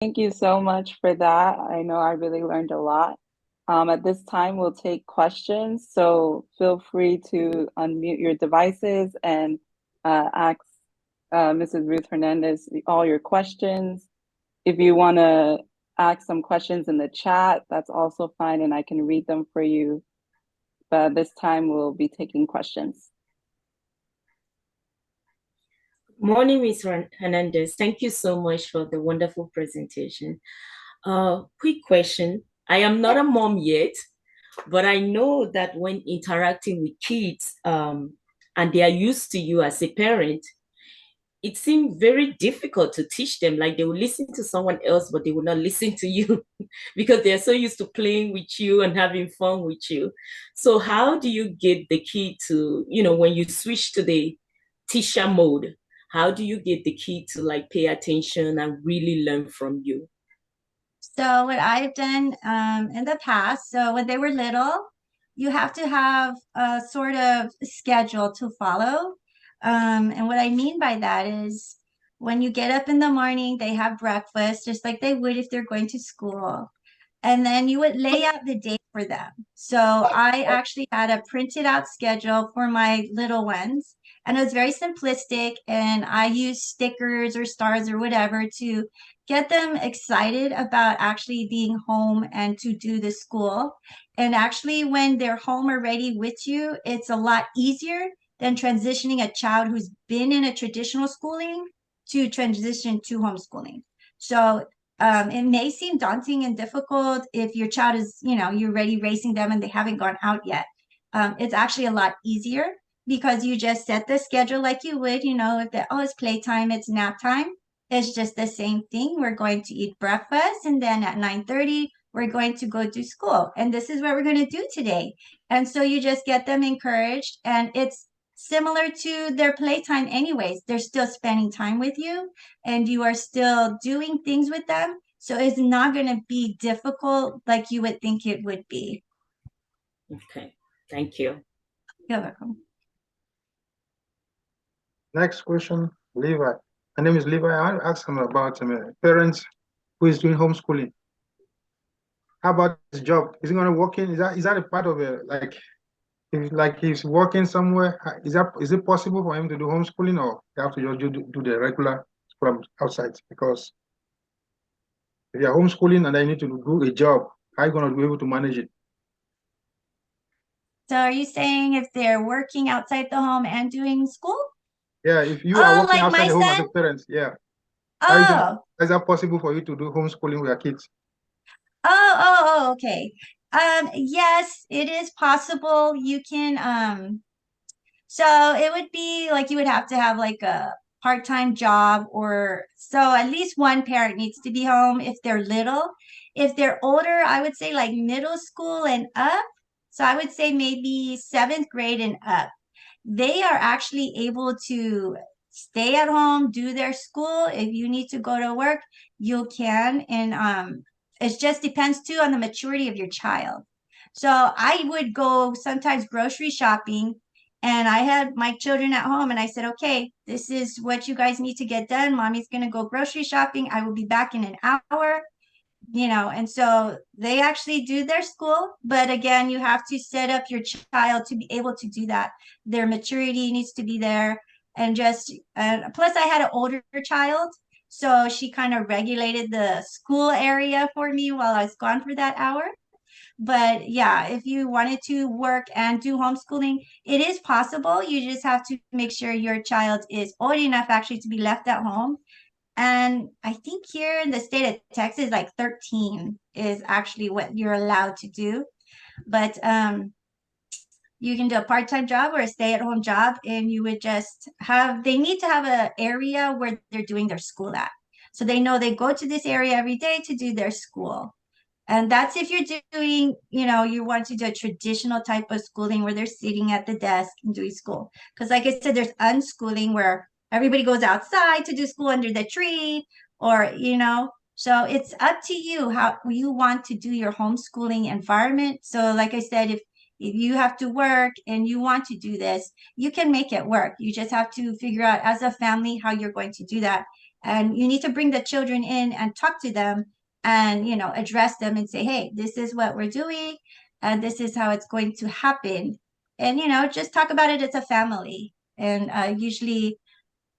Thank you so much for that. I know I really learned a lot. At this time, we'll take questions, so feel free to unmute your devices and ask Mrs. Ruth Hernandez all your questions. If you want to ask some questions in the chat, that's also fine, and I can read them for you. But this time, we'll be taking questions. Morning, Ms. Hernandez. Thank you so much for the wonderful presentation. Quick question. I am not a mom yet, but I know that when interacting with kids and they are used to you as a parent, it seems very difficult to teach them. Like they will listen to someone else, but they will not listen to you because they're so used to playing with you and having fun with you. So how do you get the kid to, when you switch to the teacher mode, how do you get the kid to like pay attention and really learn from you? So what I've done in the past, so when they were little, you have to have a sort of schedule to follow. And what I mean by that is when you get up in the morning, they have breakfast just like they would if they're going to school. And then you would lay out the day for them. So I actually had a printed out schedule for my little ones, and it was very simplistic. And I used stickers or stars or whatever to get them excited about actually being home and to do the school. And actually, when they're home already with you, it's a lot easier than transitioning a child who's been in a traditional schooling to transition to homeschooling. So it may seem daunting and difficult if your child is, you're already raising them and they haven't gone out yet. It's actually a lot easier because you just set the schedule like you would, if it's playtime, it's nap time. It's just the same thing. We're going to eat breakfast and then at 9:30, we're going to go to school. And this is what we're going to do today. And so you just get them encouraged, and it's similar to their playtime anyways. They're still spending time with you and you are still doing things with them. So it's not going to be difficult like you would think it would be. Okay, thank you. You're welcome. Next question, Levi. My name is Levi. I want to ask him about parents who is doing homeschooling. How about his job? Is he going to work in? Is that a part of it? If he's working somewhere, is it possible for him to do homeschooling, or you have to just do the regular from outside? Because if you're homeschooling and then you need to do a job, how are you going to be able to manage it? So are you saying if they're working outside the home and doing school? Yeah, if you are working Like outside my the home as son? a parent, yeah. Oh, Is that possible for you to do homeschooling with your kids? okay. Yes, it is possible. You can, so it would be like you would have to have like a part-time job, or so at least one parent needs to be home if they're little. If they're older, I would say like middle school and up. So I would say maybe seventh grade and up. They are actually able to stay at home, do their school. If you need to go to work, you can. And it just depends too on the maturity of your child. So I would go sometimes grocery shopping, and I had my children at home and I said, okay, this is what you guys need to get done. Mommy's going to go grocery shopping. I will be back in an hour. And so they actually do their school, but again, you have to set up your child to be able to do that. Their maturity needs to be there. And just plus I had an older child, so she kind of regulated the school area for me while I was gone for that hour. But yeah, if you wanted to work and do homeschooling, it is possible. You just have to make sure your child is old enough actually to be left at home. And I think here in the state of Texas, like 13 is actually what you're allowed to do. But you can do a part-time job or a stay-at-home job, and you would just they need to have an area where they're doing their school at. So they know they go to this area every day to do their school. And that's if you're doing, you want to do a traditional type of schooling where they're sitting at the desk and doing school. Because like I said, there's unschooling where everybody goes outside to do school under the tree, or, so it's up to you how you want to do your homeschooling environment. So like I said, if you have to work and you want to do this, you can make it work. You just have to figure out as a family how you're going to do that. And you need to bring the children in and talk to them and, address them and say, hey, this is what we're doing and this is how it's going to happen. And, just talk about it as a family. And usually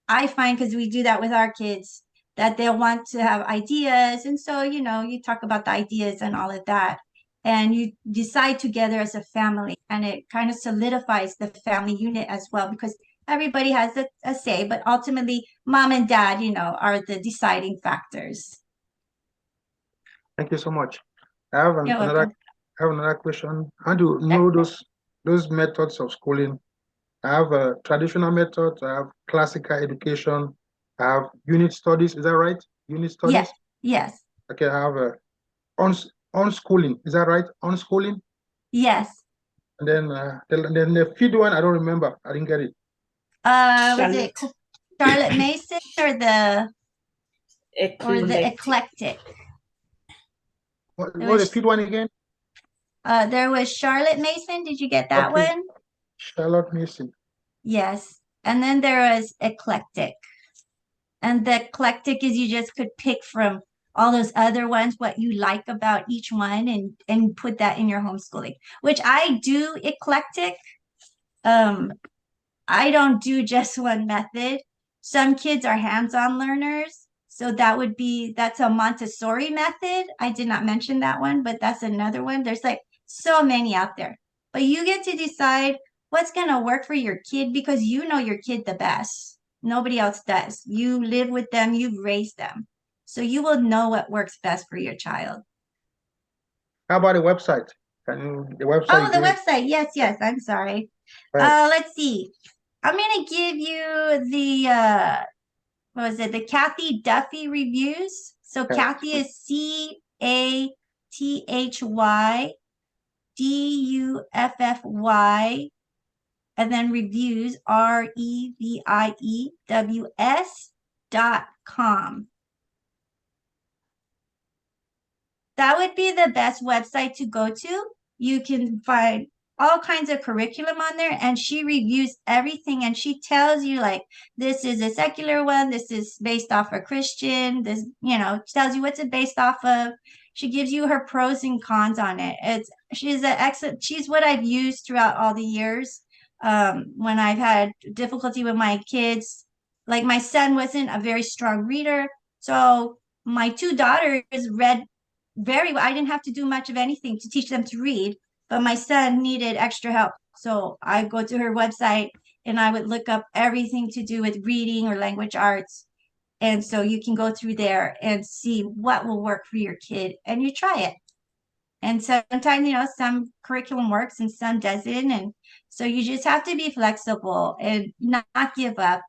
I find, because we do that with our kids, that they'll want to have ideas. And so, you talk about the ideas and all of that. And you decide together as a family. And it kind of solidifies the family unit as well, because everybody has a say. But ultimately, mom and dad, are the deciding factors. Thank you so much. I have You're another welcome. question. How do you know those methods of schooling? I have a traditional method, I have classical education, I have unit studies. Is that right? Unit studies? Yes. Yes. Okay, I have a unschooling. Is that right? Unschooling? Yes. And then the fifth one, I don't remember. I didn't get it. Was it Charlotte Mason or the eclectic? What was the fifth one again? There was Charlotte Mason. Did you get that one? Charlotte Mason. Yes. And then there was eclectic. And the eclectic is you just could pick from all those other ones what you like about each one and put that in your homeschooling, which I do eclectic. I don't do just one method. Some kids are hands-on learners. So that's a Montessori method. I did not mention that one, but that's another one. There's like so many out there. But you get to decide what's going to work for your kid because you know your kid the best. Nobody else does. You live with them, you've raised them. So you will know what works best for your child. How about the website? The website? Oh, the website. Yes. I'm sorry. Right. Let's see. I'm going to give you the the Kathy Duffy reviews. So Okay. Kathy is CATHYDUFFY, and then reviews REVIEWS.com. That would be the best website to go to. You can find all kinds of curriculum on there, and she reviews everything, and she tells you like, this is a secular one, this is based off a Christian, this, tells you what's it based off of. She gives you her pros and cons on it. She's what I've used throughout all the years. When I've had difficulty with my kids, like my son wasn't a very strong reader, so my two daughters read very well. I didn't have to do much of anything to teach them to read, but my son needed extra help. So I go to her website and I would look up everything to do with reading or language arts. And so you can go through there and see what will work for your kid and you try it. And sometimes, some curriculum works and some doesn't. And so you just have to be flexible and not give up.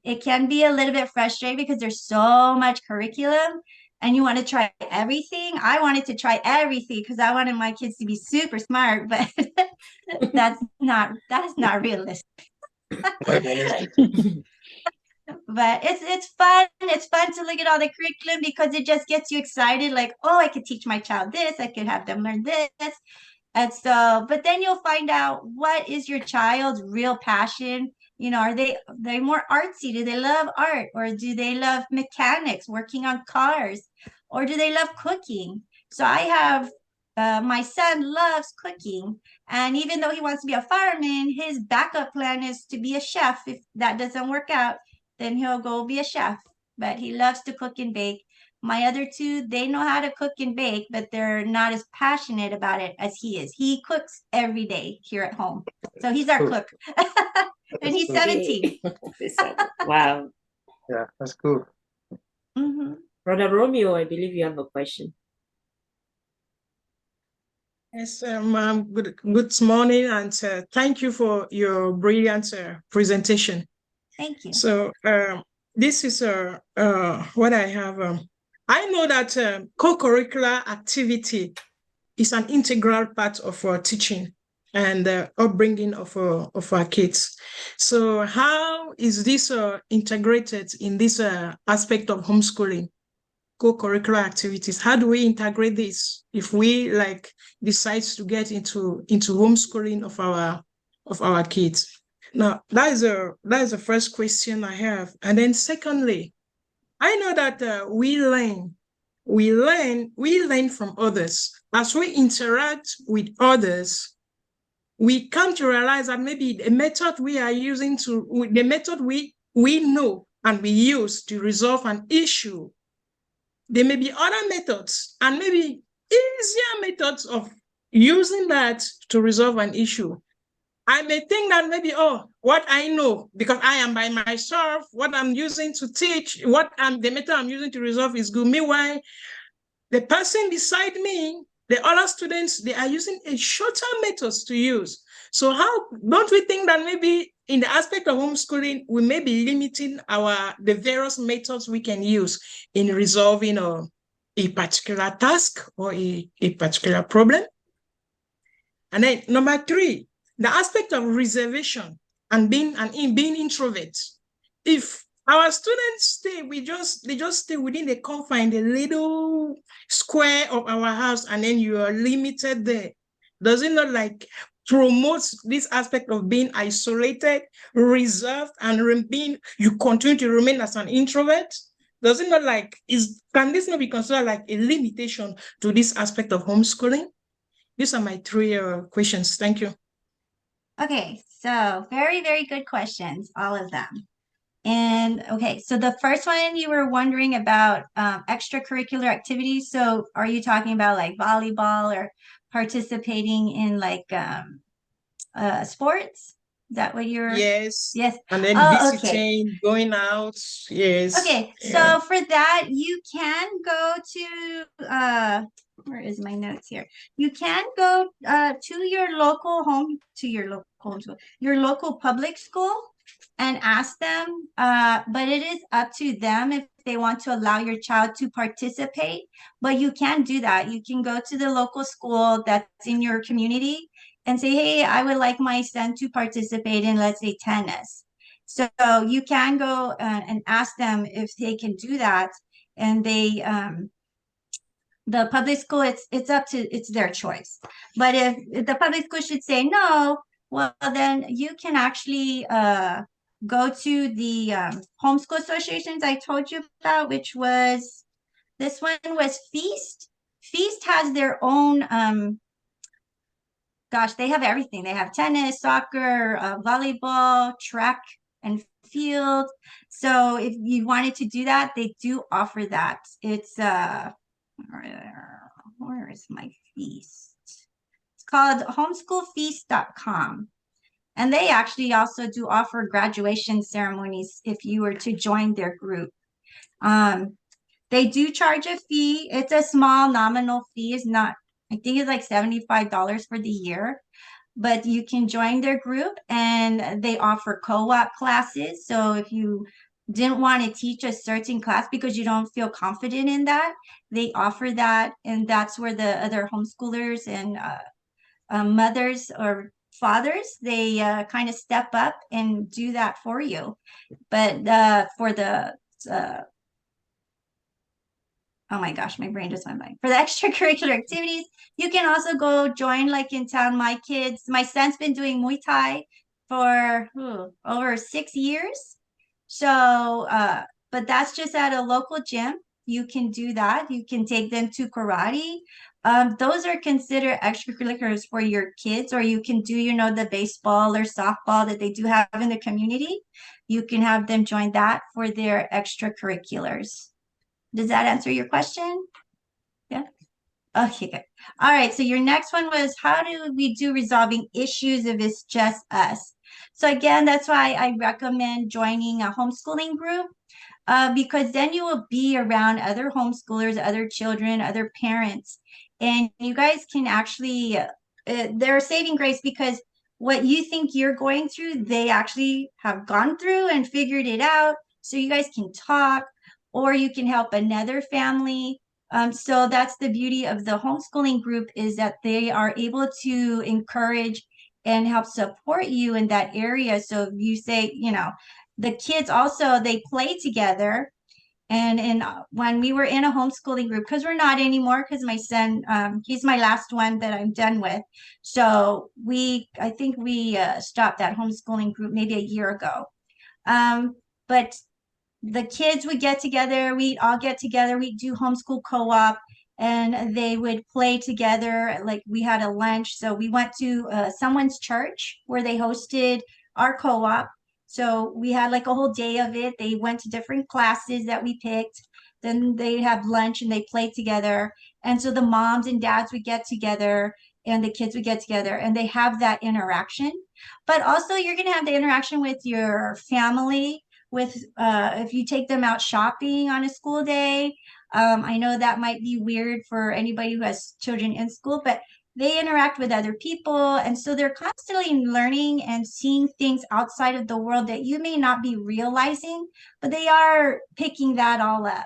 It can be a little bit frustrating because there's so much curriculum and you want to try everything. I wanted to try everything because I wanted my kids to be super smart, but that's not realistic. But it's fun. It's fun to look at all the curriculum because it just gets you excited. Like, oh, I could teach my child this. I could have them learn this. And so, but then you'll find out what is your child's real passion. Are they more artsy? Do they love art, or do they love mechanics, working on cars, or do they love cooking? So I have my son loves cooking, and even though he wants to be a fireman, his backup plan is to be a chef. If that doesn't work out, then he'll go be a chef. But he loves to cook and bake. My other two, they know how to cook and bake, but they're not as passionate about it as he is. He cooks every day here at home. So he's our cook. And he's 17. Wow. Yeah, that's cool. Mm-hmm. Brother Romeo, I believe you have a question. Yes, good morning, and thank you for your brilliant presentation. Thank you. So this is what I have. I know that co-curricular activity is an integral part of our teaching and upbringing of our kids. So how is this integrated in this aspect of homeschooling? Co-curricular activities. How do we integrate this if we decide to get into homeschooling of our kids? Now that is the first question I have, and then secondly, I know that we learn from others. As we interact with others, we come to realize that maybe the method we are using the method we know and we use to resolve an issue, there may be other methods and maybe easier methods of using that to resolve an issue. I may think that maybe, what I know, because I am by myself, what I'm using to teach, the method I'm using to resolve is good. Meanwhile, the person beside me, the other students, they are using a shorter methods to use. So how don't we think that maybe in the aspect of homeschooling, we may be limiting the various methods we can use in resolving a particular task or a particular problem? And then number 3, the aspect of reservation and being introvert. If our students stay, they just stay within the confine, the little square of our house, and then you are limited there. Does it not promote this aspect of being isolated, reserved, and you continue to remain as an introvert? Does it not can this not be considered a limitation to this aspect of homeschooling? These are my 3 questions. Thank you. Okay, so very, very good questions, all of them. And okay, so the first one you were wondering about extracurricular activities. So are you talking about volleyball or participating in sports? Is that what you're? Yes. Yes. And then visiting, okay. Going out. Yes. Okay, so for that, you can go to where is my notes here? You can go to your local public school and ask them, but it is up to them if they want to allow your child to participate. But you can do that. You can go to the local school that's in your community and say, hey, I would like my son to participate in, let's say, tennis. So you can go and ask them if they can do that. And the public school, it's their choice. But if the public school should say no, well, then you can actually go to the homeschool associations I told you about, this one was Feast. Feast has their own, they have everything. They have tennis, soccer, volleyball, track and field. So if you wanted to do that, they do offer that. It's, where is my Feast? It's called homeschoolfeast.com. And they actually also do offer graduation ceremonies if you were to join their group. They do charge a fee. It's a small nominal fee. I think it's $75 for the year. But you can join their group, and they offer co-op classes. So if you didn't want to teach a certain class because you don't feel confident in that, they offer that. And that's where the other homeschoolers and mothers or fathers, they kind of step up and do that for you. But for the oh my gosh, my brain just went blank. For the extracurricular activities, you can also go join in town. My son's been doing Muay Thai for over 6 years. So, but that's just at a local gym. You can do that. You can take them to karate. Those are considered extracurriculars for your kids, or you can do, the baseball or softball that they do have in the community. You can have them join that for their extracurriculars. Does that answer your question? Yeah. Okay, good. All right. So your next one was, how do we do resolving issues if it's just us? So again, that's why I recommend joining a homeschooling group, because then you will be around other homeschoolers, other children, other parents, and you guys can actually, they're saving grace, because what you think you're going through, they actually have gone through and figured it out. So you guys can talk, or you can help another family. So that's the beauty of the homeschooling group, is that they are able to encourage and help support you in that area. So if you say, the kids also, they play together. And when we were in a homeschooling group, because we're not anymore, because my son, he's my last one that I'm done with. So I think we stopped that homeschooling group maybe a year ago. But the kids would get together, we'd all get together, we'd do homeschool co-op, and they would play together. Like we had a lunch, so we went to someone's church where they hosted our co-op. So we had like a whole day of it. They went to different classes that we picked. Then they have lunch and they played together. And so the moms and dads would get together and the kids would get together and they have that interaction. But also you're going to have the interaction with your family, with if you take them out shopping on a school day. I know that might be weird for anybody who has children in school, but they interact with other people. And so they're constantly learning and seeing things outside of the world that you may not be realizing, but they are picking that all up.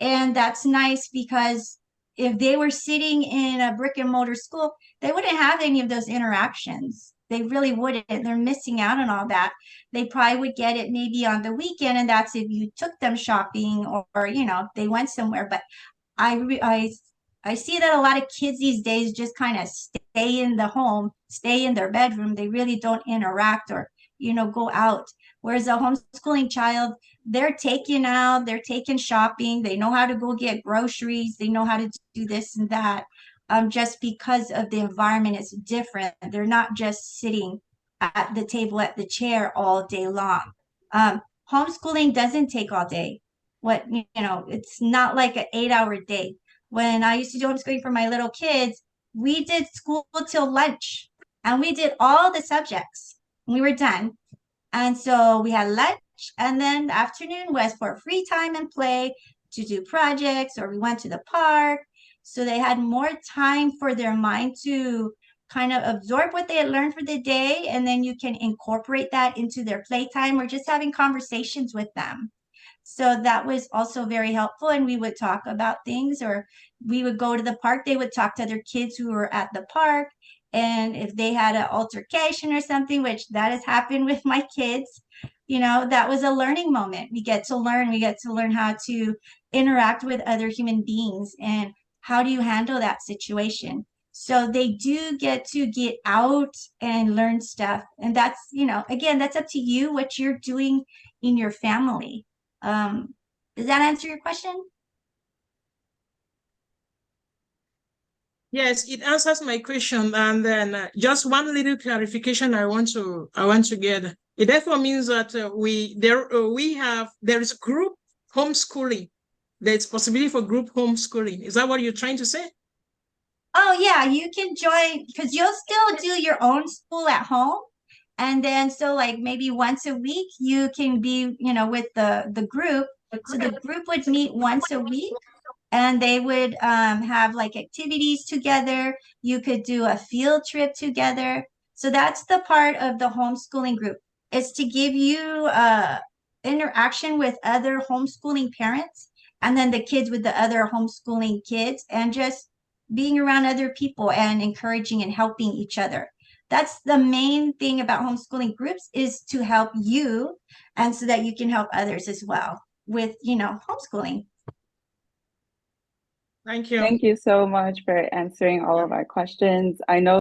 And that's nice because if they were sitting in a brick and mortar school, they wouldn't have any of those interactions. They really wouldn't. They're missing out on all that. They probably would get it maybe on the weekend, and that's if you took them shopping or you know, they went somewhere. But I see that a lot of kids these days just kind of stay in the home, stay in their bedroom. They really don't interact or, you know, go out. Whereas a homeschooling child, they're taking out, they're taking shopping, they know how to go get groceries, they know how to do this and that. Just because of the environment is different. They're not just sitting at the table at the chair all day long. Homeschooling doesn't take all day. What, you know, it's not like an 8-hour day. When I used to do homeschooling for my little kids, we did school till lunch and we did all the subjects. We were done. And so we had lunch, and then the afternoon was for free time and play to do projects, or we went to the park. So they had more time for their mind to kind of absorb what they had learned for the day, and then you can incorporate that into their playtime or just having conversations with them. So that was also very helpful. And we would talk about things, or we would go to the park. They would talk to other kids who were at the park. And if they had an altercation or something, which that has happened with my kids, you know, that was a learning moment. We get to learn how to interact with other human beings and how do you handle that situation. So they do get to get out and learn stuff. And that's, you know, again, that's up to you what you're doing in your family. Does that answer your question? Yes, it answers my question. And then just one little clarification I want to get. It therefore means that there is group homeschooling. There's possibility for group homeschooling. Is that what you're trying to say? Oh yeah, you can join because you'll still do your own school at home. And then so like maybe once a week you can be, you know, with the group. So the group would meet once a week and they would have like activities together. You could do a field trip together. So that's the part of the homeschooling group. It's to give you interaction with other homeschooling parents and then the kids with the other homeschooling kids and just being around other people and encouraging and helping each other. That's the main thing about homeschooling groups is to help you and so that you can help others as well with, you know, homeschooling. Thank you. Thank you so much for answering all of our questions. I know